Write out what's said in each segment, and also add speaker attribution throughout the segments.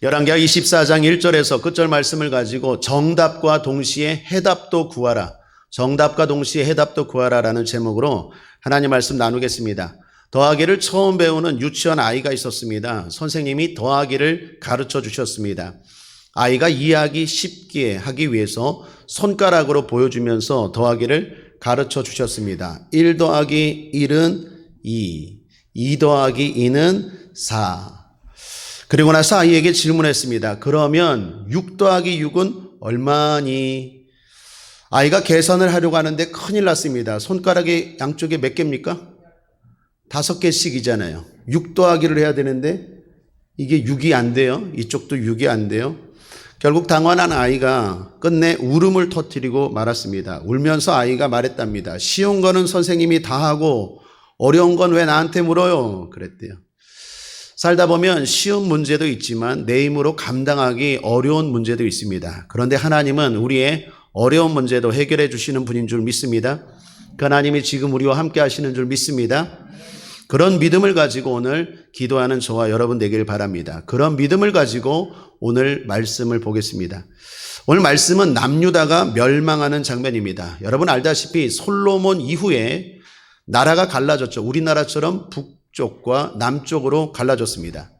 Speaker 1: 열왕기하 24장 1절에서 끝절 말씀을 가지고 정답과 동시에 해답도 구하라. 정답과 동시에 해답도 구하라라는 제목으로 하나님 말씀 나누겠습니다. 더하기를 처음 배우는 유치원 아이가 있었습니다. 선생님이 더하기를 가르쳐 주셨습니다. 아이가 이해하기 쉽게 하기 위해서 손가락으로 보여주면서 더하기를 가르쳐 주셨습니다. 1 더하기 1은 2, 2 더하기 2는 4. 그리고 나서 아이에게 질문했습니다. 그러면 6 더하기 6은 얼마니? 아이가 계산을 하려고 하는데 큰일 났습니다. 손가락이 양쪽에 몇 개입니까? 5개씩이잖아요. 6 더하기를 해야 되는데 이게 6이 안 돼요. 이쪽도 6이 안 돼요. 결국 당황한 아이가 끝내 울음을 터뜨리고 말았습니다. 울면서 아이가 말했답니다. 쉬운 거는 선생님이 다 하고 어려운 건 왜 나한테 물어요? 그랬대요. 살다 보면 쉬운 문제도 있지만 내 힘으로 감당하기 어려운 문제도 있습니다. 그런데 하나님은 우리의 어려운 문제도 해결해 주시는 분인 줄 믿습니다. 그 하나님이 지금 우리와 함께 하시는 줄 믿습니다. 그런 믿음을 가지고 오늘 기도하는 저와 여러분 되길 바랍니다. 그런 믿음을 가지고 오늘 말씀을 보겠습니다. 오늘 말씀은 남유다가 멸망하는 장면입니다. 여러분 알다시피 솔로몬 이후에 나라가 갈라졌죠. 우리나라처럼 북쪽과 남쪽으로 갈라졌습니다.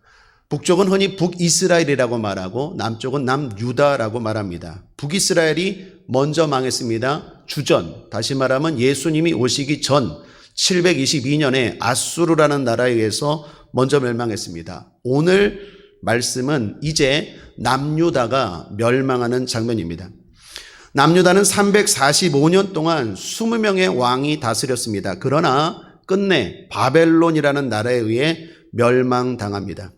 Speaker 1: 북쪽은 흔히 북이스라엘이라고 말하고 남쪽은 남유다라고 말합니다. 북이스라엘이 먼저 망했습니다. 주전, 다시 말하면 예수님이 오시기 전 722년에 아수르라는 나라에 의해서 먼저 멸망했습니다. 오늘 말씀은 이제 남유다가 멸망하는 장면입니다. 남유다는 345년 동안 20명의 왕이 다스렸습니다. 그러나 끝내 바벨론이라는 나라에 의해 멸망당합니다.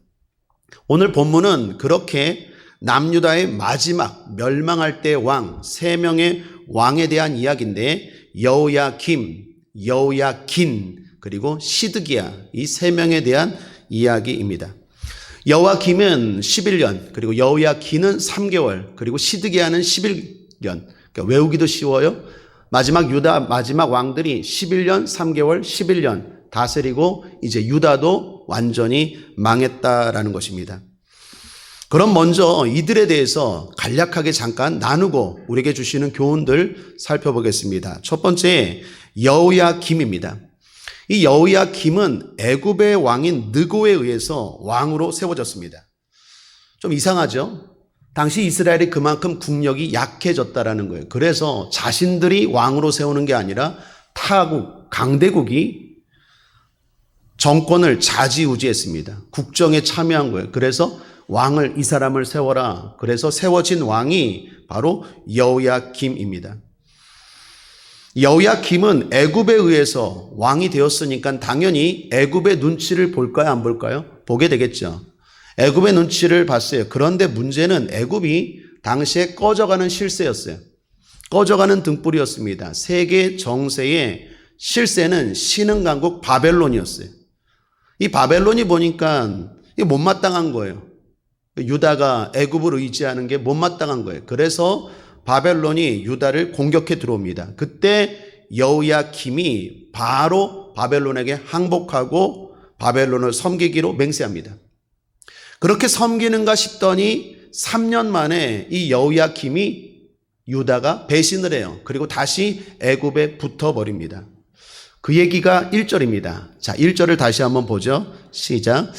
Speaker 1: 오늘 본문은 그렇게 남유다의 마지막 멸망할 때 왕 3명의 왕에 대한 이야기인데 여호야김, 여호야긴 그리고 시드기야 이 3명에 대한 이야기입니다. 여호야김은 11년 그리고 여호야긴은 3개월 그리고 시드기야는 11년 그러니까 외우기도 쉬워요. 마지막 유다 마지막 왕들이 11년 3개월 11년 다스리고 이제 유다도 완전히 망했다라는 것입니다. 그럼 먼저 이들에 대해서 간략하게 잠깐 나누고 우리에게 주시는 교훈들 살펴보겠습니다. 첫 번째 여호야김입니다. 이 여호야김은 애굽의 왕인 느고에 의해서 왕으로 세워졌습니다. 좀 이상하죠? 당시 이스라엘이 그만큼 국력이 약해졌다라는 거예요. 그래서 자신들이 왕으로 세우는 게 아니라 타국, 강대국이 정권을 좌지우지했습니다. 국정에 참여한 거예요. 그래서 왕을 이 사람을 세워라. 그래서 세워진 왕이 바로 여호야김입니다. 여호야김은 애굽에 의해서 왕이 되었으니까 당연히 애굽의 눈치를 볼까요? 안 볼까요? 보게 되겠죠. 애굽의 눈치를 봤어요. 그런데 문제는 애굽이 당시에 꺼져가는 실세였어요. 꺼져가는 등불이었습니다. 세계 정세의 실세는 신흥강국 바벨론이었어요. 이 바벨론이 보니까 이게 못마땅한 거예요. 유다가 애굽을 의지하는 게 못마땅한 거예요. 그래서 바벨론이 유다를 공격해 들어옵니다. 그때 여호야김이 바로 바벨론에게 항복하고 바벨론을 섬기기로 맹세합니다. 그렇게 섬기는가 싶더니 3년 만에 이 여호야김이 유다가 배신을 해요. 그리고 다시 애굽에 붙어버립니다. 그 얘기가 1절입니다. 자, 1절을 다시 한번 보죠. 시작.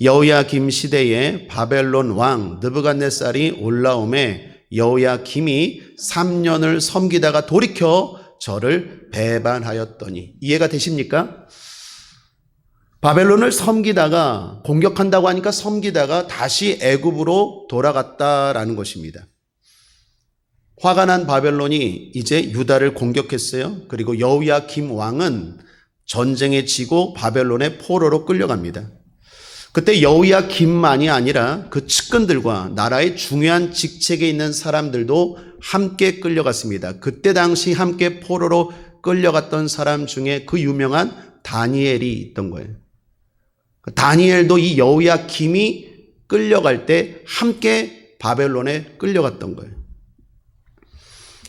Speaker 1: 여호야김 시대에 바벨론 왕 느부갓네살이 올라오매 여호야김이 3년을 섬기다가 돌이켜 저를 배반하였더니. 이해가 되십니까? 바벨론을 섬기다가 공격한다고 하니까 섬기다가 다시 애굽으로 돌아갔다라는 것입니다. 화가 난 바벨론이 이제 유다를 공격했어요. 그리고 여호야김 왕은 전쟁에 지고 바벨론의 포로로 끌려갑니다. 그때 여호야김만이 아니라 그 측근들과 나라의 중요한 직책에 있는 사람들도 함께 끌려갔습니다. 그때 당시 함께 포로로 끌려갔던 사람 중에 그 유명한 다니엘이 있던 거예요. 다니엘도 이 여호야김이 끌려갈 때 함께 바벨론에 끌려갔던 거예요.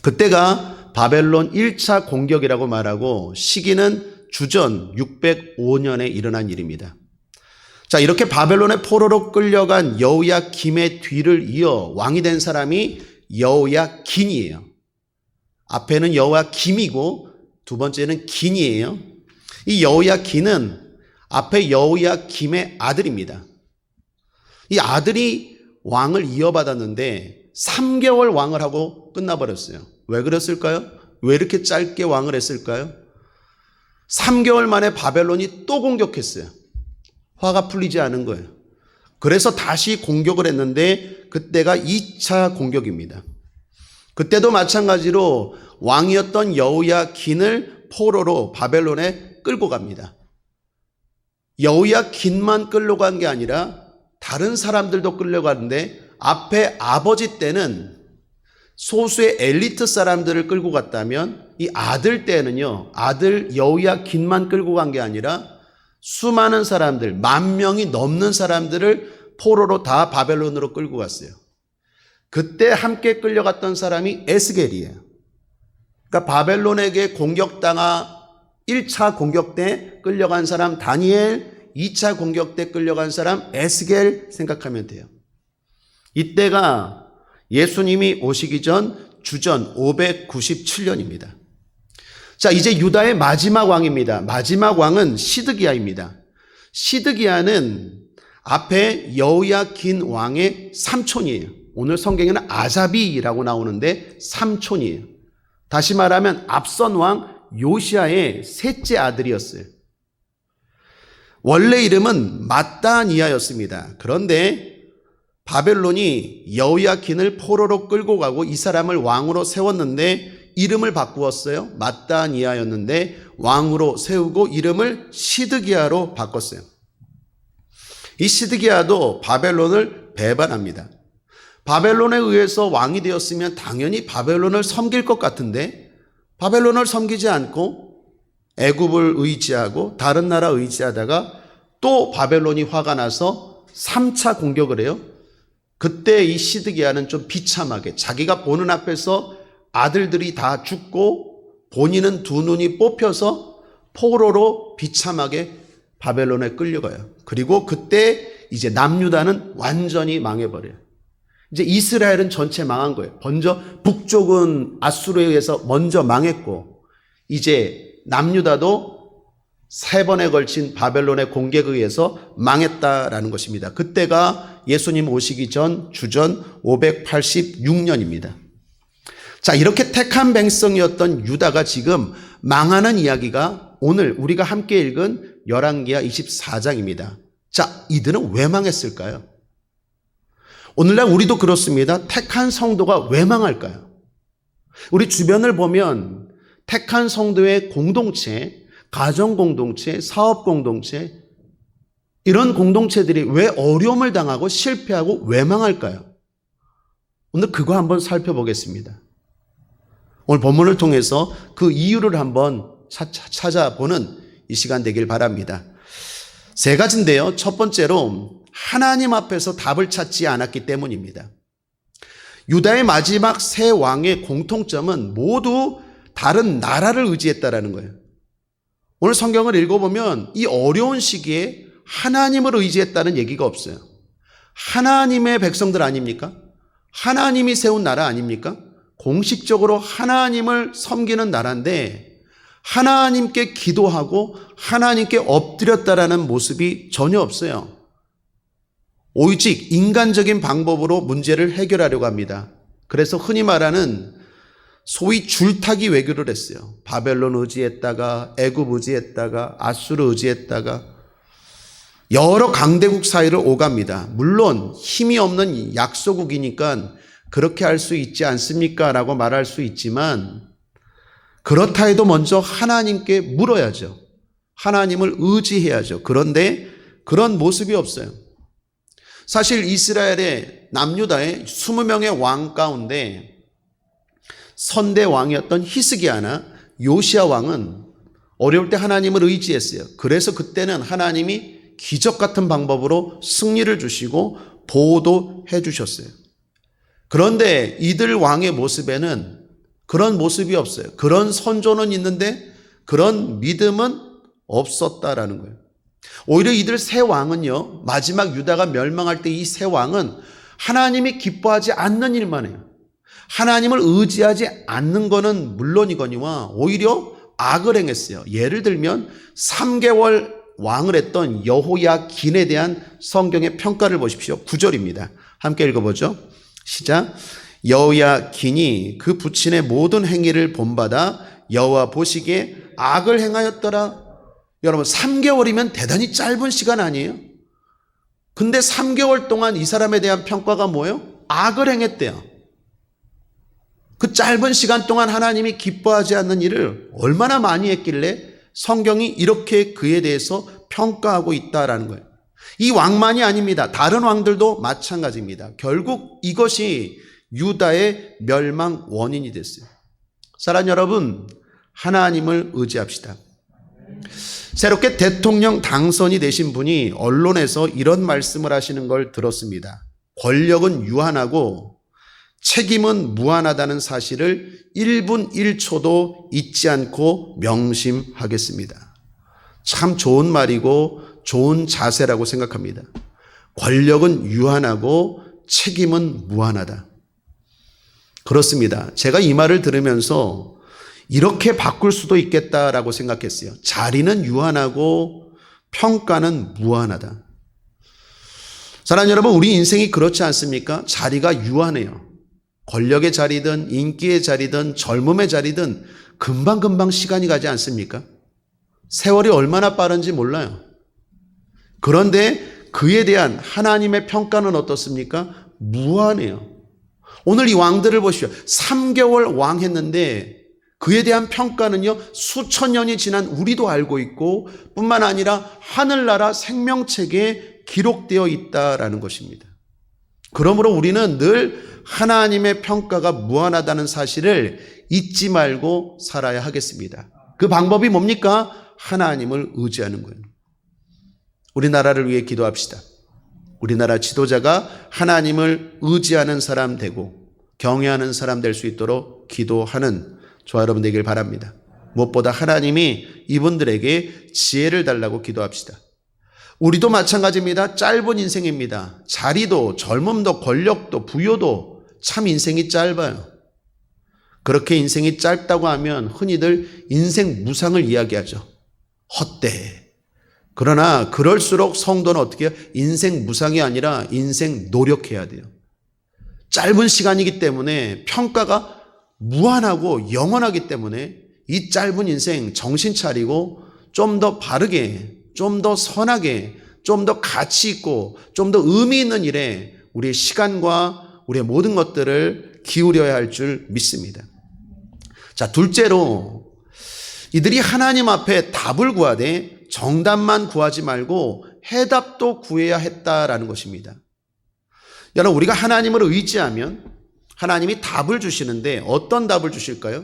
Speaker 1: 그때가 바벨론 1차 공격이라고 말하고 시기는 주전 605년에 일어난 일입니다. 자, 이렇게 바벨론의 포로로 끌려간 여호야김의 뒤를 이어 왕이 된 사람이 여호야긴이에요. 앞에는 여호야김이고 두 번째는 긴이에요. 이 여호야긴은 앞에 여호야김의 아들입니다. 이 아들이 왕을 이어받았는데 3개월 왕을 하고 끝나버렸어요. 왜 그랬을까요? 왜 이렇게 짧게 왕을 했을까요? 3개월 만에 바벨론이 또 공격했어요. 화가 풀리지 않은 거예요. 그래서 다시 공격을 했는데 그때가 2차 공격입니다. 그때도 마찬가지로 왕이었던 여호야긴을 포로로 바벨론에 끌고 갑니다. 여호야긴만 끌려간 게 아니라 다른 사람들도 끌려가는데 앞에 아버지 때는 소수의 엘리트 사람들을 끌고 갔다면 이 아들 때는요, 아들 여호야긴만 끌고 간 게 아니라 수많은 사람들, 10,000명이 넘는 사람들을 포로로 다 바벨론으로 끌고 갔어요. 그때 함께 끌려갔던 사람이 에스겔이에요. 그러니까 바벨론에게 공격당한 1차 공격 때 끌려간 사람 다니엘, 2차 공격 때 끌려간 사람 에스겔 생각하면 돼요. 이때가 예수님이 오시기 전 주전 597년입니다. 자, 이제 유다의 마지막 왕입니다. 마지막 왕은 시드기야입니다. 시드기야는 앞에 여호야긴 왕의 삼촌이에요. 오늘 성경에는 아자비라고 나오는데 삼촌이에요. 다시 말하면 앞선 왕 요시야의 셋째 아들이었어요. 원래 이름은 마따니아였습니다. 그런데 바벨론이 여호야긴을 포로로 끌고 가고 이 사람을 왕으로 세웠는데 이름을 바꾸었어요. 마따니아였는데 왕으로 세우고 이름을 시드기야로 바꿨어요. 이 시드기야도 바벨론을 배반합니다. 바벨론에 의해서 왕이 되었으면 당연히 바벨론을 섬길 것 같은데 바벨론을 섬기지 않고 애굽을 의지하고 다른 나라 의지하다가 또 바벨론이 화가 나서 3차 공격을 해요. 그때 이 시드기야는 좀 비참하게 자기가 보는 앞에서 아들들이 다 죽고 본인은 두 눈이 뽑혀서 포로로 비참하게 바벨론에 끌려가요. 그리고 그때 이제 남유다는 완전히 망해버려요. 이제 이스라엘은 전체 망한 거예요. 먼저 북쪽은 아수르에 의해서 먼저 망했고 이제 남유다도 3번에 걸친 바벨론의 공격에 의해서 망했다라는 것입니다. 그때가 예수님 오시기 전 주전 586년입니다. 자, 이렇게 택한 백성이었던 유다가 지금 망하는 이야기가 오늘 우리가 함께 읽은 열왕기하 24장입니다. 자, 이들은 왜 망했을까요? 오늘날 우리도 그렇습니다. 택한 성도가 왜 망할까요? 우리 주변을 보면 택한 성도의 공동체, 가정 공동체, 사업 공동체, 이런 공동체들이 왜 어려움을 당하고 실패하고 왜 망할까요? 오늘 그거 한번 살펴보겠습니다. 오늘 본문을 통해서 그 이유를 한번 찾아보는 이 시간 되길 바랍니다. 3가지인데요. 첫 번째로 하나님 앞에서 답을 찾지 않았기 때문입니다. 유다의 마지막 3왕의 공통점은 모두 다른 나라를 의지했다라는 거예요. 오늘 성경을 읽어보면 이 어려운 시기에 하나님을 의지했다는 얘기가 없어요. 하나님의 백성들 아닙니까? 하나님이 세운 나라 아닙니까? 공식적으로 하나님을 섬기는 나라인데 하나님께 기도하고 하나님께 엎드렸다라는 모습이 전혀 없어요. 오직 인간적인 방법으로 문제를 해결하려고 합니다. 그래서 흔히 말하는 소위 줄타기 외교를 했어요. 바벨론 의지했다가 애굽 의지했다가 아수르 의지했다가 여러 강대국 사이를 오갑니다. 물론 힘이 없는 약소국이니까 그렇게 할 수 있지 않습니까? 라고 말할 수 있지만 그렇다 해도 먼저 하나님께 물어야죠. 하나님을 의지해야죠. 그런데 그런 모습이 없어요. 사실 이스라엘의 남유다의 20명의 왕 가운데 선대 왕이었던 히스기야나 요시야 왕은 어려울 때 하나님을 의지했어요. 그래서 그때는 하나님이 기적 같은 방법으로 승리를 주시고 보호도 해주셨어요. 그런데 이들 왕의 모습에는 그런 모습이 없어요. 그런 선조는 있는데 그런 믿음은 없었다라는 거예요. 오히려 이들 세 왕은요, 마지막 유다가 멸망할 때 이 세 왕은 하나님이 기뻐하지 않는 일만 해요. 하나님을 의지하지 않는 거는 물론이거니와 오히려 악을 행했어요. 예를 들면 3개월 왕을 했던 여호야긴에 대한 성경의 평가를 보십시오. 9절입니다. 함께 읽어보죠. 시작. 여호야긴이 그 부친의 모든 행위를 본받아 여호와 보시기에 악을 행하였더라. 여러분 3개월이면 대단히 짧은 시간 아니에요? 근데 3개월 동안 이 사람에 대한 평가가 뭐예요? 악을 행했대요. 그 짧은 시간 동안 하나님이 기뻐하지 않는 일을 얼마나 많이 했길래 성경이 이렇게 그에 대해서 평가하고 있다라는 거예요. 이 왕만이 아닙니다. 다른 왕들도 마찬가지입니다. 결국 이것이 유다의 멸망 원인이 됐어요. 사랑하는 여러분, 하나님을 의지합시다. 새롭게 대통령 당선이 되신 분이 언론에서 이런 말씀을 하시는 걸 들었습니다. 권력은 유한하고 책임은 무한하다는 사실을 1분 1초도 잊지 않고 명심하겠습니다. 참 좋은 말이고 좋은 자세라고 생각합니다. 권력은 유한하고 책임은 무한하다. 그렇습니다. 제가 이 말을 들으면서 이렇게 바꿀 수도 있겠다라고 생각했어요. 자리는 유한하고 평가는 무한하다. 사랑하는 여러분, 우리 인생이 그렇지 않습니까? 자리가 유한해요. 권력의 자리든 인기의 자리든 젊음의 자리든 금방금방 시간이 가지 않습니까? 세월이 얼마나 빠른지 몰라요. 그런데 그에 대한 하나님의 평가는 어떻습니까? 무한해요. 오늘 이 왕들을 보십시오. 3개월 왕 했는데 그에 대한 평가는요, 수천 년이 지난 우리도 알고 있고 뿐만 아니라 하늘나라 생명책에 기록되어 있다라는 것입니다. 그러므로 우리는 늘 하나님의 평가가 무한하다는 사실을 잊지 말고 살아야 하겠습니다. 그 방법이 뭡니까? 하나님을 의지하는 거예요. 우리나라를 위해 기도합시다. 우리나라 지도자가 하나님을 의지하는 사람 되고 경외하는 사람 될 수 있도록 기도하는 저와 여러분 되길 바랍니다. 무엇보다 하나님이 이분들에게 지혜를 달라고 기도합시다. 우리도 마찬가지입니다. 짧은 인생입니다. 자리도 젊음도 권력도 부여도 참 인생이 짧아요. 그렇게 인생이 짧다고 하면 흔히들 인생 무상을 이야기하죠. 헛되이. 그러나 그럴수록 성도는 어떻게 해요? 인생 무상이 아니라 인생 노력해야 돼요. 짧은 시간이기 때문에 평가가 무한하고 영원하기 때문에 이 짧은 인생 정신 차리고 좀 더 바르게, 좀 더 선하게, 좀 더 가치 있고 좀 더 의미 있는 일에 우리의 시간과 우리의 모든 것들을 기울여야 할 줄 믿습니다. 자, 둘째로 이들이 하나님 앞에 답을 구하되 정답만 구하지 말고 해답도 구해야 했다라는 것입니다. 여러분, 우리가 하나님을 의지하면 하나님이 답을 주시는데 어떤 답을 주실까요?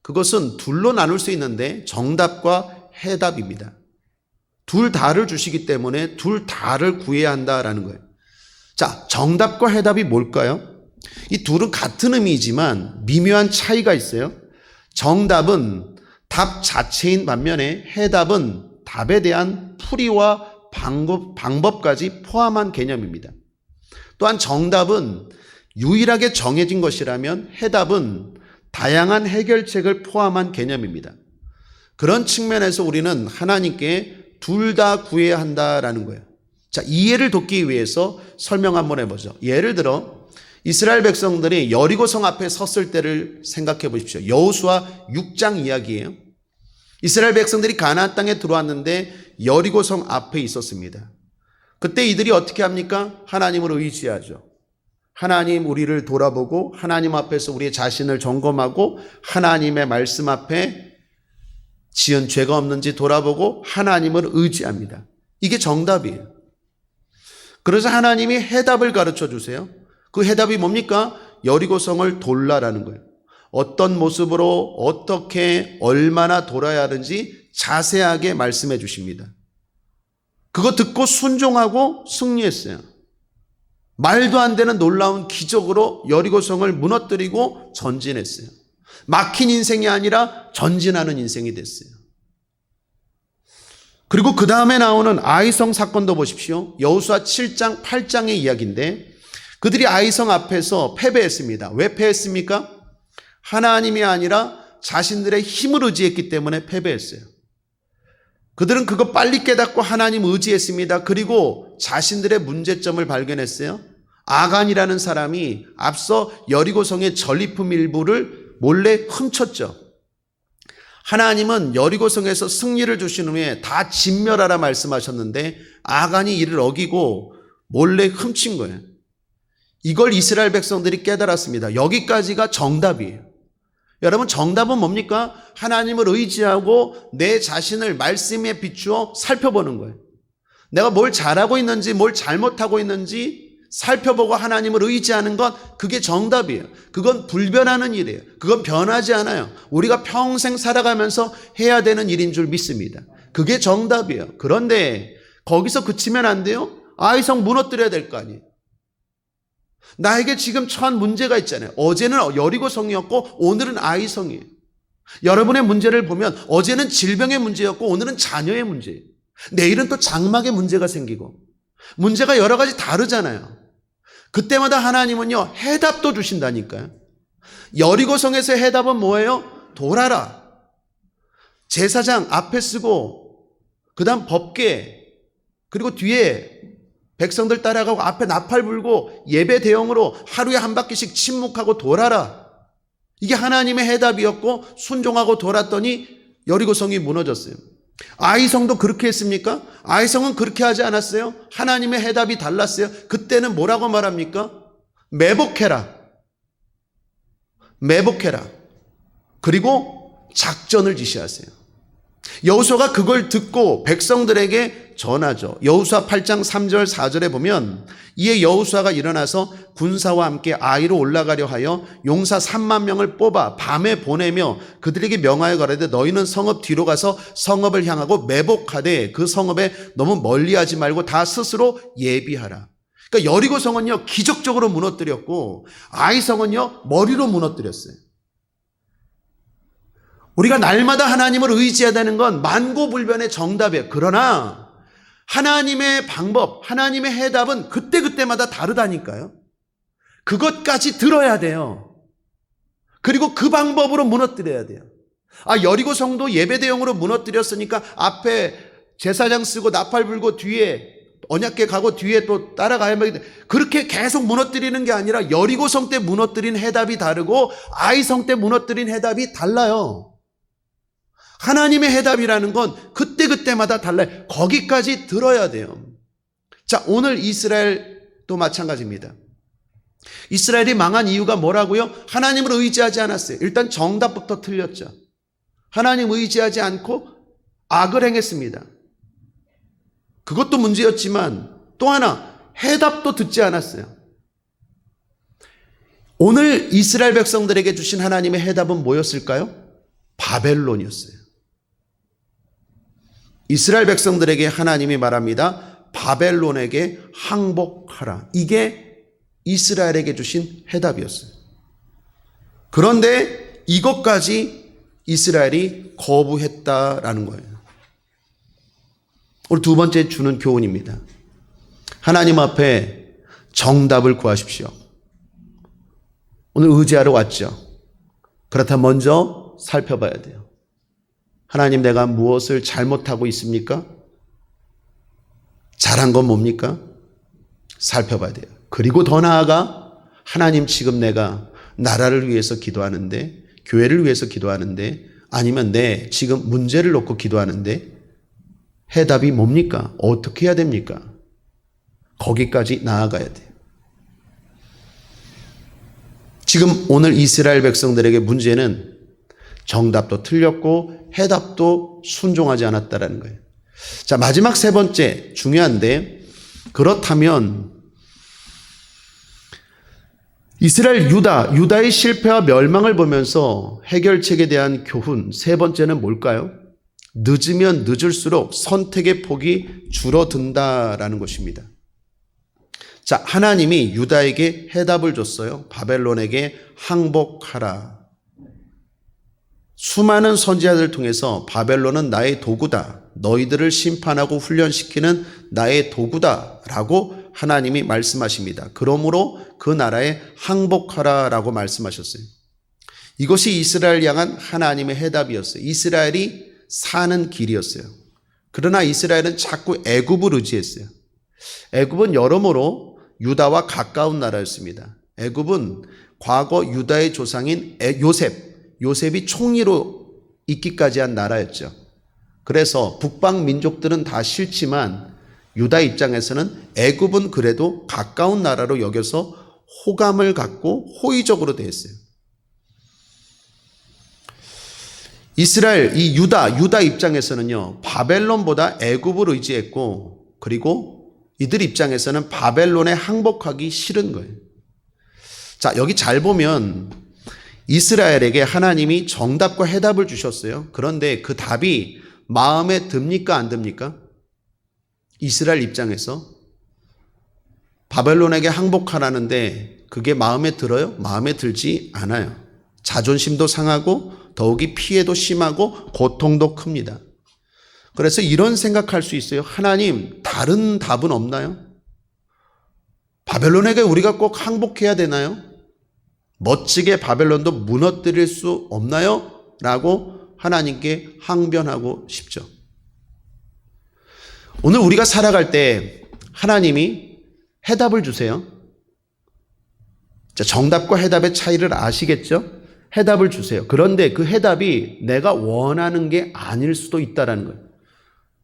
Speaker 1: 그것은 둘로 나눌 수 있는데 정답과 해답입니다. 둘 다를 주시기 때문에 둘 다를 구해야 한다라는 거예요. 자, 정답과 해답이 뭘까요? 이 둘은 같은 의미이지만 미묘한 차이가 있어요. 정답은 답 자체인 반면에 해답은 답에 대한 풀이와 방법까지 포함한 개념입니다. 또한 정답은 유일하게 정해진 것이라면 해답은 다양한 해결책을 포함한 개념입니다. 그런 측면에서 우리는 하나님께 둘 다 구해야 한다라는 거예요. 자, 이해를 돕기 위해서 설명 한번 해보죠. 예를 들어 이스라엘 백성들이 여리고성 앞에 섰을 때를 생각해 보십시오. 여호수아 6장 이야기예요. 이스라엘 백성들이 가나안 땅에 들어왔는데 여리고성 앞에 있었습니다. 그때 이들이 어떻게 합니까? 하나님을 의지하죠. 하나님 우리를 돌아보고 하나님 앞에서 우리의 자신을 점검하고 하나님의 말씀 앞에 지은 죄가 없는지 돌아보고 하나님을 의지합니다. 이게 정답이에요. 그래서 하나님이 해답을 가르쳐 주세요. 그 해답이 뭡니까? 여리고성을 돌라라는 거예요. 어떤 모습으로 어떻게 얼마나 돌아야 하는지 자세하게 말씀해 주십니다. 그거 듣고 순종하고 승리했어요. 말도 안 되는 놀라운 기적으로 여리고성을 무너뜨리고 전진했어요. 막힌 인생이 아니라 전진하는 인생이 됐어요. 그리고 그 다음에 나오는 아이성 사건도 보십시오. 여호수아 7장, 8장의 이야기인데 그들이 아이성 앞에서 패배했습니다. 왜 패했습니까? 하나님이 아니라 자신들의 힘을 의지했기 때문에 패배했어요. 그들은 그거 빨리 깨닫고 하나님 의지했습니다. 그리고 자신들의 문제점을 발견했어요. 아간이라는 사람이 앞서 여리고성의 전리품 일부를 몰래 훔쳤죠. 하나님은 여리고성에서 승리를 주신 후에 다 진멸하라 말씀하셨는데 아간이 이를 어기고 몰래 훔친 거예요. 이걸 이스라엘 백성들이 깨달았습니다. 여기까지가 정답이에요. 여러분, 정답은 뭡니까? 하나님을 의지하고 내 자신을 말씀에 비추어 살펴보는 거예요. 내가 뭘 잘하고 있는지 뭘 잘못하고 있는지 살펴보고 하나님을 의지하는 것, 그게 정답이에요. 그건 불변하는 일이에요. 그건 변하지 않아요. 우리가 평생 살아가면서 해야 되는 일인 줄 믿습니다. 그게 정답이에요. 그런데 거기서 그치면 안 돼요. 아이성 무너뜨려야 될 거 아니에요. 나에게 지금 처한 문제가 있잖아요. 어제는 여리고성이었고 오늘은 아이성이에요. 여러분의 문제를 보면 어제는 질병의 문제였고 오늘은 자녀의 문제예요. 내일은 또 장막의 문제가 생기고 문제가 여러 가지 다르잖아요. 그때마다 하나님은요, 해답도 주신다니까요. 여리고성에서의 해답은 뭐예요? 돌아라. 제사장 앞에 쓰고 그 다음 법궤 그리고 뒤에 백성들 따라가고 앞에 나팔 불고 예배 대용으로 하루에 한 바퀴씩 침묵하고 돌아라. 이게 하나님의 해답이었고 순종하고 돌았더니 여리고성이 무너졌어요. 아이성도 그렇게 했습니까? 아이성은 그렇게 하지 않았어요? 하나님의 해답이 달랐어요. 그때는 뭐라고 말합니까? 매복해라. 매복해라. 그리고 작전을 지시하세요. 여호수아가 그걸 듣고 백성들에게 전하죠. 여호수아 8장 3절 4절에 보면 이에 여호수아가 일어나서 군사와 함께 아이로 올라가려 하여 용사 3만 명을 뽑아 밤에 보내며 그들에게 명하여 가라되 너희는 성읍 뒤로 가서 성읍을 향하고 매복하되 그 성읍에 너무 멀리하지 말고 다 스스로 예비하라. 그러니까 여리고성은요 기적적으로 무너뜨렸고 아이성은요 머리로 무너뜨렸어요. 우리가 날마다 하나님을 의지해야 되는 건 만고불변의 정답이에요. 그러나 하나님의 방법, 하나님의 해답은 그때그때마다 다르다니까요. 그것까지 들어야 돼요. 그리고 그 방법으로 무너뜨려야 돼요. 여리고성도 예배대용으로 무너뜨렸으니까 앞에 제사장 쓰고 나팔 불고 뒤에 언약궤 가고 뒤에 또 따라가야 돼. 그렇게 계속 무너뜨리는 게 아니라 여리고성 때 무너뜨린 해답이 다르고 아이성 때 무너뜨린 해답이 달라요. 하나님의 해답이라는 건 그때그때마다 달라요. 거기까지 들어야 돼요. 자, 오늘 이스라엘도 마찬가지입니다. 이스라엘이 망한 이유가 뭐라고요? 하나님을 의지하지 않았어요. 일단 정답부터 틀렸죠. 하나님 의지하지 않고 악을 행했습니다. 그것도 문제였지만 또 하나 해답도 듣지 않았어요. 오늘 이스라엘 백성들에게 주신 하나님의 해답은 뭐였을까요? 바벨론이었어요. 이스라엘 백성들에게 하나님이 말합니다. 바벨론에게 항복하라. 이게 이스라엘에게 주신 해답이었어요. 그런데 이것까지 이스라엘이 거부했다라는 거예요. 오늘 두 번째 주는 교훈입니다. 하나님 앞에 정답을 구하십시오. 오늘 의지하러 왔죠. 그렇다면 먼저 살펴봐야 돼요. 하나님, 내가 무엇을 잘못하고 있습니까? 잘한 건 뭡니까? 살펴봐야 돼요. 그리고 더 나아가 하나님, 지금 내가 나라를 위해서 기도하는데, 교회를 위해서 기도하는데, 아니면 내 지금 문제를 놓고 기도하는데 해답이 뭡니까? 어떻게 해야 됩니까? 거기까지 나아가야 돼요. 지금 오늘 이스라엘 백성들에게 문제는 정답도 틀렸고 해답도 순종하지 않았다라는 거예요. 자, 마지막 세 번째 중요한데, 그렇다면 이스라엘 유다의 실패와 멸망을 보면서 해결책에 대한 교훈 세 번째는 뭘까요? 늦으면 늦을수록 선택의 폭이 줄어든다라는 것입니다. 자, 하나님이 유다에게 해답을 줬어요. 바벨론에게 항복하라. 수많은 선지자들을 통해서 바벨론은 나의 도구다. 너희들을 심판하고 훈련시키는 나의 도구다라고 하나님이 말씀하십니다. 그러므로 그 나라에 항복하라라고 말씀하셨어요. 이것이 이스라엘 향한 하나님의 해답이었어요. 이스라엘이 사는 길이었어요. 그러나 이스라엘은 자꾸 애굽을 의지했어요. 애굽은 여러모로 유다와 가까운 나라였습니다. 애굽은 과거 유다의 조상인 요셉이 총리로 있기까지 한 나라였죠. 그래서 북방 민족들은 다 싫지만 유다 입장에서는 애굽은 그래도 가까운 나라로 여겨서 호감을 갖고 호의적으로 대했어요. 이스라엘, 이 유다 입장에서는요, 바벨론보다 애굽을 의지했고, 그리고 이들 입장에서는 바벨론에 항복하기 싫은 거예요. 자, 여기 잘 보면 이스라엘에게 하나님이 정답과 해답을 주셨어요. 그런데 그 답이 마음에 듭니까, 안 듭니까? 이스라엘 입장에서 바벨론에게 항복하라는데 그게 마음에 들어요? 마음에 들지 않아요. 자존심도 상하고 더욱이 피해도 심하고 고통도 큽니다. 그래서 이런 생각할 수 있어요. 하나님, 다른 답은 없나요? 바벨론에게 우리가 꼭 항복해야 되나요? 멋지게 바벨론도 무너뜨릴 수 없나요? 라고 하나님께 항변하고 싶죠. 오늘 우리가 살아갈 때 하나님이 해답을 주세요. 자, 정답과 해답의 차이를 아시겠죠? 해답을 주세요. 그런데 그 해답이 내가 원하는 게 아닐 수도 있다는 거예요.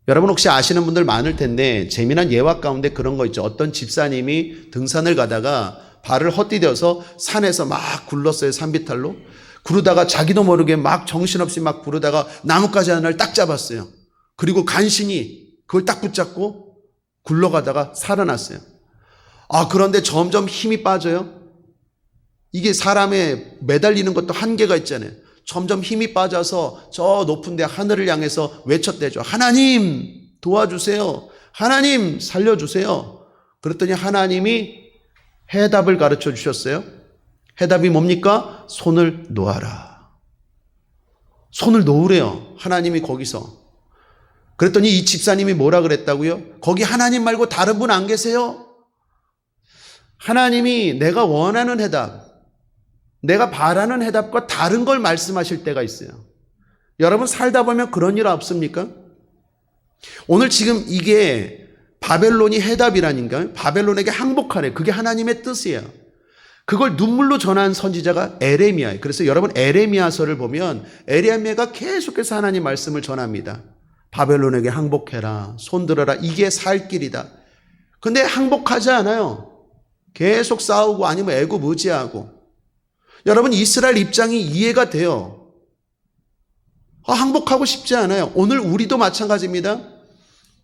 Speaker 1: 여러분 혹시 아시는 분들 많을 텐데 재미난 예화 가운데 그런 거 있죠. 어떤 집사님이 등산을 가다가 발을 헛디뎌서 산에서 막 굴렀어요. 산비탈로. 구르다가 자기도 모르게 막 정신없이 막 구르다가 나뭇가지 하나를 딱 잡았어요. 그리고 간신히 그걸 딱 붙잡고 굴러가다가 살아났어요. 그런데 점점 힘이 빠져요. 이게 사람의 매달리는 것도 한계가 있잖아요. 점점 힘이 빠져서 저 높은 데 하늘을 향해서 외쳤대죠. 하나님 도와주세요. 하나님 살려주세요. 그랬더니 하나님이 해답을 가르쳐 주셨어요. 해답이 뭡니까? 손을 놓아라. 손을 놓으래요. 하나님이 거기서. 그랬더니 이 집사님이 뭐라 그랬다고요? 거기 하나님 말고 다른 분 안 계세요? 하나님이 내가 원하는 해답, 내가 바라는 해답과 다른 걸 말씀하실 때가 있어요. 여러분 살다 보면 그런 일 없습니까? 오늘 지금 이게 바벨론이 해답이라니까요. 바벨론에게 항복하래. 그게 하나님의 뜻이에요. 그걸 눈물로 전한 선지자가 에레미야예요. 그래서 여러분 에레미야서를 보면 에레미야가 계속해서 하나님 말씀을 전합니다. 바벨론에게 항복해라. 손들어라. 이게 살 길이다. 근데 항복하지 않아요. 계속 싸우고 아니면 애굽 의지하고. 여러분 이스라엘 입장이 이해가 돼요. 항복하고 싶지 않아요. 오늘 우리도 마찬가지입니다.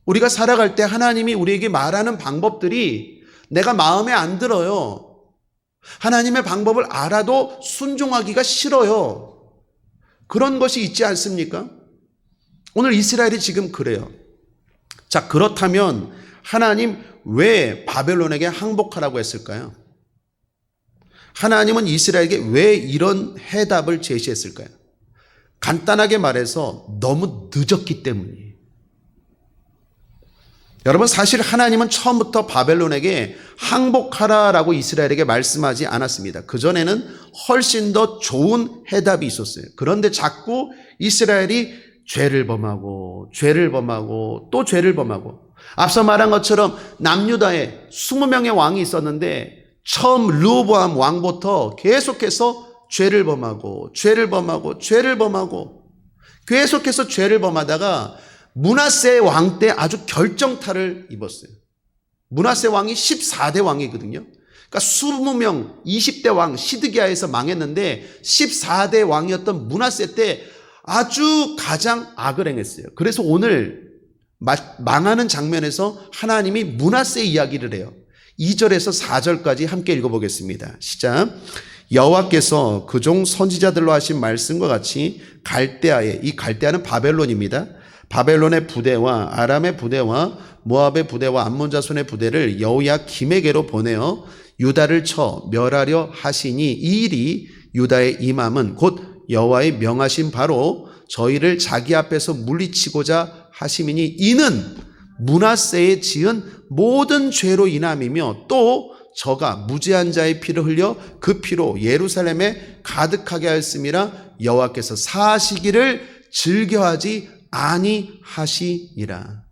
Speaker 1: 우리가 살아갈 때 하나님이 우리에게 말하는 방법들이 내가 마음에 안 들어요. 하나님의 방법을 알아도 순종하기가 싫어요. 그런 것이 있지 않습니까? 오늘 이스라엘이 지금 그래요. 자, 그렇다면 하나님 왜 바벨론에게 항복하라고 했을까요? 하나님은 이스라엘에게 왜 이런 해답을 제시했을까요? 간단하게 말해서 너무 늦었기 때문이에요. 여러분 사실 하나님은 처음부터 바벨론에게 항복하라라고 이스라엘에게 말씀하지 않았습니다. 그전에는 훨씬 더 좋은 해답이 있었어요. 그런데 자꾸 이스라엘이 죄를 범하고 또 죄를 범하고 앞서 말한 것처럼 남유다에 20명의 왕이 있었는데 처음 르호보암 왕부터 계속해서 죄를 범하고 계속해서 죄를 범하다가 므낫세 왕 때 아주 결정타를 입었어요. 므낫세 왕이 14대 왕이거든요. 그러니까 20명 20대 왕 시드기야에서 망했는데 14대 왕이었던 므낫세 때 아주 가장 악을 행했어요. 그래서 오늘 망하는 장면에서 하나님이 므낫세 이야기를 해요. 2절에서 4절까지 함께 읽어보겠습니다. 시작. 여호와께서 그종 선지자들로 하신 말씀과 같이 갈대아에, 이 갈대아는 바벨론입니다. 바벨론의 부대와 아람의 부대와 모압의 부대와 암몬 자손의 부대를 여호야김에게로 보내어 유다를 쳐 멸하려 하시니 이 일이 유다의 임함은 곧 여호와의 명하신 바로 저희를 자기 앞에서 물리치고자 하심이니 이는 므낫세에 지은 모든 죄로 인함이며 또 저가 무죄한 자의 피를 흘려 그 피로 예루살렘에 가득하게 하였음이라 여호와께서 사시기를 즐겨하지 아니하시니라.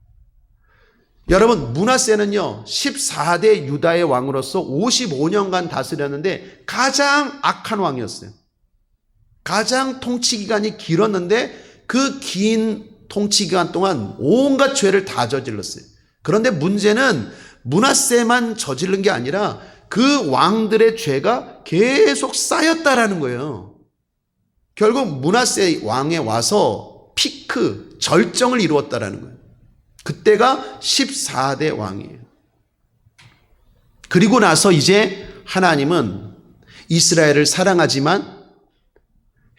Speaker 1: 여러분, 므낫세는요 14대 유다의 왕으로서 55년간 다스렸는데 가장 악한 왕이었어요. 가장 통치 기간이 길었는데 그 긴 통치 기간 동안 온갖 죄를 다 저질렀어요. 그런데 문제는 므낫세만 저지른 게 아니라 그 왕들의 죄가 계속 쌓였다라는 거예요. 결국 므낫세 왕에 와서 피크, 절정을 이루었다라는 거예요. 그때가 14대 왕이에요. 그리고 나서 이제 하나님은 이스라엘을 사랑하지만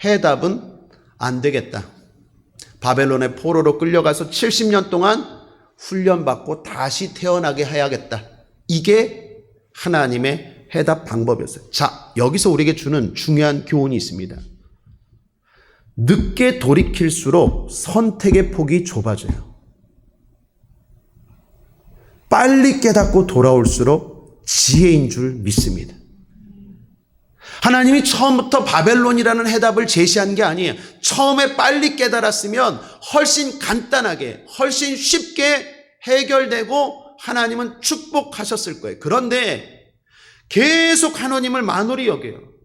Speaker 1: 해답은 안 되겠다. 바벨론의 포로로 끌려가서 70년 동안 훈련받고 다시 태어나게 해야겠다. 이게 하나님의 해답 방법이었어요. 자, 여기서 우리에게 주는 중요한 교훈이 있습니다. 늦게 돌이킬수록 선택의 폭이 좁아져요. 빨리 깨닫고 돌아올수록 지혜인 줄 믿습니다. 하나님이 처음부터 바벨론이라는 해답을 제시한 게 아니에요. 처음에 빨리 깨달았으면 훨씬 간단하게, 훨씬 쉽게 해결되고 하나님은 축복하셨을 거예요. 그런데 계속 하나님을 만홀히 여겨요.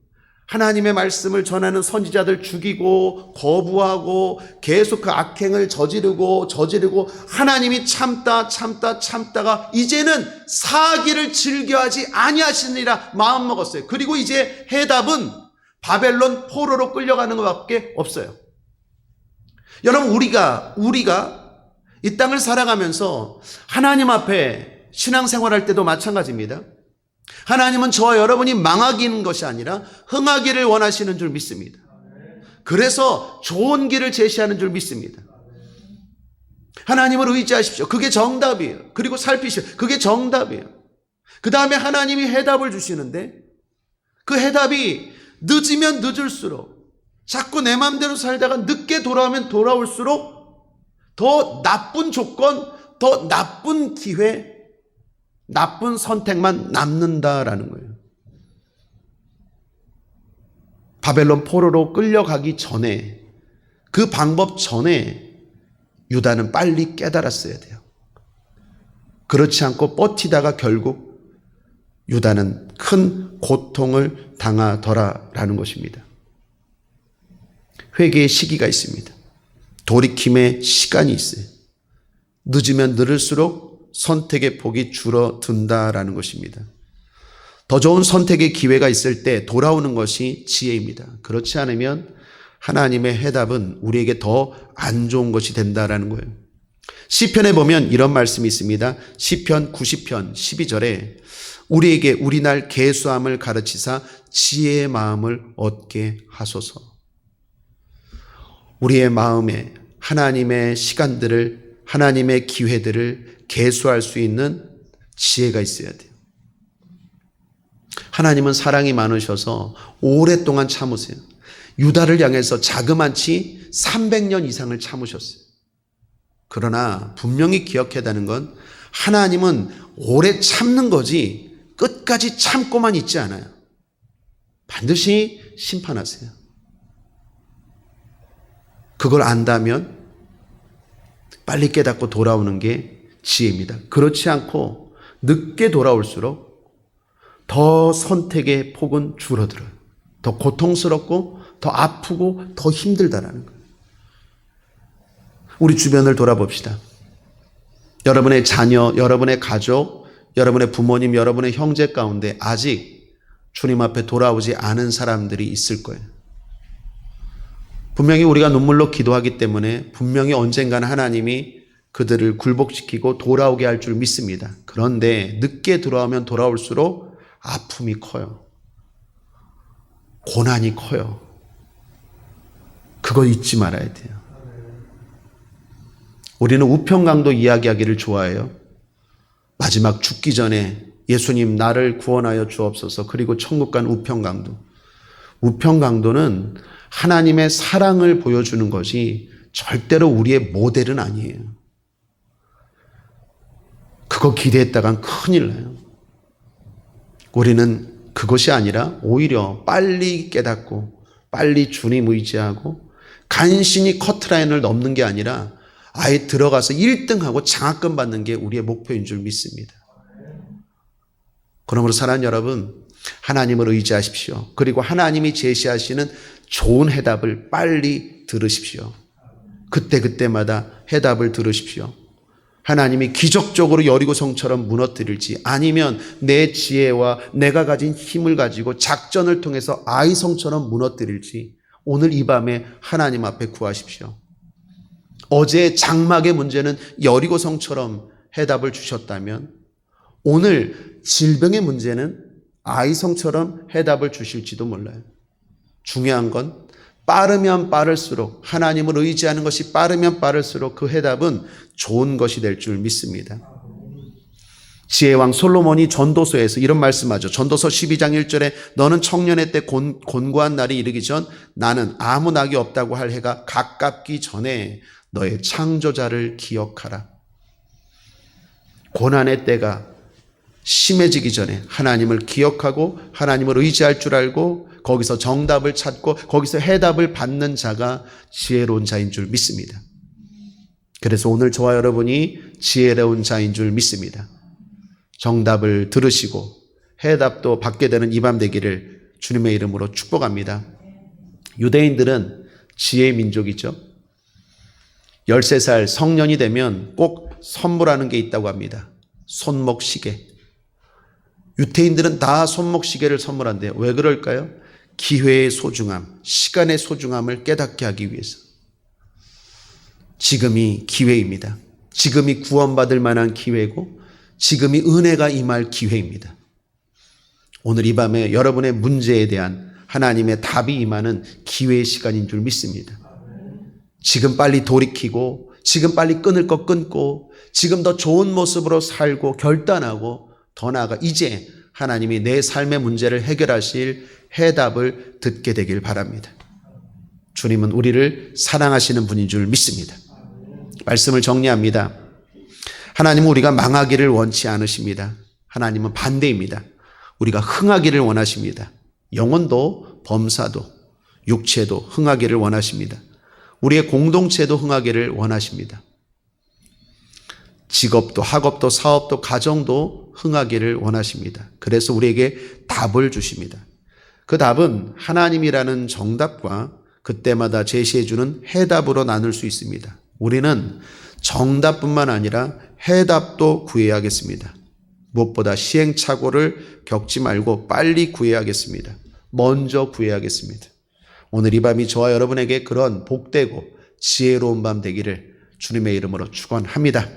Speaker 1: 하나님의 말씀을 전하는 선지자들 죽이고 거부하고 계속 그 악행을 저지르고 하나님이 참다가 이제는 사기를 즐겨하지 아니하시니라 마음먹었어요. 그리고 이제 해답은 바벨론 포로로 끌려가는 것밖에 없어요. 여러분, 우리가 이 땅을 살아가면서 하나님 앞에 신앙생활할 때도 마찬가지입니다. 하나님은 저와 여러분이 망하기는 것이 아니라 흥하기를 원하시는 줄 믿습니다. 그래서 좋은 길을 제시하는 줄 믿습니다. 하나님을 의지하십시오. 그게 정답이에요. 그리고 살피시오. 그게 정답이에요. 그 다음에 하나님이 해답을 주시는데 그 해답이 늦으면 늦을수록 자꾸 내 마음대로 살다가 늦게 돌아오면 돌아올수록 더 나쁜 조건, 더 나쁜 기회, 나쁜 선택만 남는다라는 거예요. 바벨론 포로로 끌려가기 전에, 그 방법 전에 유다는 빨리 깨달았어야 돼요. 그렇지 않고 버티다가 결국 유다는 큰 고통을 당하더라라는 것입니다. 회개의 시기가 있습니다. 돌이킴의 시간이 있어요. 늦으면 늦을수록 선택의 폭이 줄어든다라는 것입니다. 더 좋은 선택의 기회가 있을 때 돌아오는 것이 지혜입니다. 그렇지 않으면 하나님의 해답은 우리에게 더 안 좋은 것이 된다라는 거예요. 시편에 보면 이런 말씀이 있습니다. 시편 90편 12절에 우리에게 우리날 계수함을 가르치사 지혜의 마음을 얻게 하소서. 우리의 마음에 하나님의 시간들을, 하나님의 기회들을 계수할 수 있는 지혜가 있어야 돼요. 하나님은 사랑이 많으셔서 오랫동안 참으세요. 유다를 향해서 자그마치 300년 이상을 참으셨어요. 그러나 분명히 기억해야 되는 건 하나님은 오래 참는 거지 끝까지 참고만 있지 않아요. 반드시 심판하세요. 그걸 안다면 빨리 깨닫고 돌아오는 게 지혜입니다. 그렇지 않고 늦게 돌아올수록 더 선택의 폭은 줄어들어요. 더 고통스럽고 더 아프고 더 힘들다라는 거예요. 우리 주변을 돌아봅시다. 여러분의 자녀, 여러분의 가족, 여러분의 부모님, 여러분의 형제 가운데 아직 주님 앞에 돌아오지 않은 사람들이 있을 거예요. 분명히 우리가 눈물로 기도하기 때문에 분명히 언젠가는 하나님이 그들을 굴복시키고 돌아오게 할 줄 믿습니다. 그런데 늦게 돌아오면 돌아올수록 아픔이 커요. 고난이 커요. 그거 잊지 말아야 돼요. 우리는 우편강도 이야기하기를 좋아해요. 마지막 죽기 전에 예수님 나를 구원하여 주옵소서. 그리고 천국 간 우편강도. 우편강도는 하나님의 사랑을 보여주는 것이 절대로 우리의 모델은 아니에요. 그거 기대했다간 큰일 나요. 우리는 그것이 아니라 오히려 빨리 깨닫고 빨리 주님 의지하고 간신히 커트라인을 넘는 게 아니라 아예 들어가서 1등하고 장학금 받는 게 우리의 목표인 줄 믿습니다. 그러므로 사랑하는 여러분, 하나님을 의지하십시오. 그리고 하나님이 제시하시는 좋은 해답을 빨리 들으십시오. 그때마다 해답을 들으십시오. 하나님이 기적적으로 여리고성처럼 무너뜨릴지 아니면 내 지혜와 내가 가진 힘을 가지고 작전을 통해서 아이성처럼 무너뜨릴지 오늘 이 밤에 하나님 앞에 구하십시오. 어제 장막의 문제는 여리고성처럼 해답을 주셨다면 오늘 질병의 문제는 아이성처럼 해답을 주실지도 몰라요. 중요한 건 빠르면 빠를수록 하나님을 의지하는 것이 빠르면 빠를수록 그 해답은 좋은 것이 될 줄 믿습니다. 지혜왕 솔로몬이 전도서에서 이런 말씀하죠. 전도서 12장 1절에 너는 청년의 때 곤고한 날이 이르기 전 나는 아무 낙이 없다고 할 해가 가깝기 전에 너의 창조자를 기억하라. 고난의 때가 심해지기 전에 하나님을 기억하고 하나님을 의지할 줄 알고 거기서 정답을 찾고 거기서 해답을 받는 자가 지혜로운 자인 줄 믿습니다. 그래서 오늘 저와 여러분이 지혜로운 자인 줄 믿습니다. 정답을 들으시고 해답도 받게 되는 이 밤 되기를 주님의 이름으로 축복합니다. 유대인들은 지혜의 민족이죠. 13살 성년이 되면 꼭 선물하는 게 있다고 합니다. 손목시계. 유대인들은 다 손목시계를 선물한대요. 왜 그럴까요? 기회의 소중함, 시간의 소중함을 깨닫게 하기 위해서. 지금이 기회입니다. 지금이 구원받을 만한 기회고 지금이 은혜가 임할 기회입니다. 오늘 이 밤에 여러분의 문제에 대한 하나님의 답이 임하는 기회의 시간인 줄 믿습니다. 지금 빨리 돌이키고 지금 빨리 끊을 거 끊고 지금 더 좋은 모습으로 살고 결단하고 더 나아가 이제 하나님이 내 삶의 문제를 해결하실 해답을 듣게 되길 바랍니다. 주님은 우리를 사랑하시는 분인 줄 믿습니다. 말씀을 정리합니다. 하나님은 우리가 망하기를 원치 않으십니다. 하나님은 반대입니다. 우리가 흥하기를 원하십니다. 영혼도 범사도 육체도 흥하기를 원하십니다. 우리의 공동체도 흥하기를 원하십니다. 직업도 학업도 사업도 가정도 흥하기를 원하십니다. 그래서 우리에게 답을 주십니다. 그 답은 하나님이라는 정답과 그때마다 제시해주는 해답으로 나눌 수 있습니다. 우리는 정답뿐만 아니라 해답도 구해야겠습니다. 무엇보다 시행착오를 겪지 말고 빨리 구해야겠습니다. 먼저 구해야겠습니다. 오늘 이 밤이 저와 여러분에게 그런 복되고 지혜로운 밤 되기를 주님의 이름으로 축원합니다.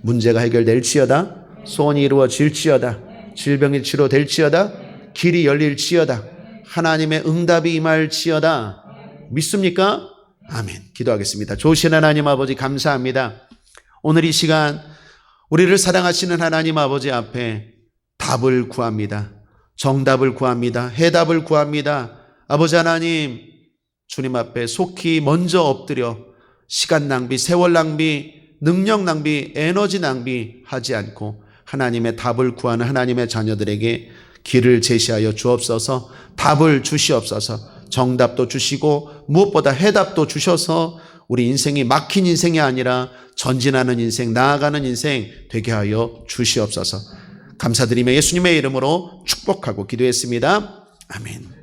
Speaker 1: 문제가 해결될지어다, 소원이 이루어질지어다, 질병이 치료될지어다, 길이 열릴지어다, 하나님의 응답이 임할지어다. 믿습니까? 아멘. 기도하겠습니다. 좋으신 하나님 아버지 감사합니다. 오늘 이 시간 우리를 사랑하시는 하나님 아버지 앞에 답을 구합니다. 정답을 구합니다. 해답을 구합니다. 아버지 하나님, 주님 앞에 속히 먼저 엎드려 시간 낭비, 세월 낭비, 능력 낭비, 에너지 낭비 하지 않고 하나님의 답을 구하는 하나님의 자녀들에게 길을 제시하여 주옵소서. 답을 주시옵소서. 정답도 주시고 무엇보다 해답도 주셔서 우리 인생이 막힌 인생이 아니라 전진하는 인생, 나아가는 인생 되게 하여 주시옵소서. 감사드리며 예수님의 이름으로 축복하고 기도했습니다. 아멘.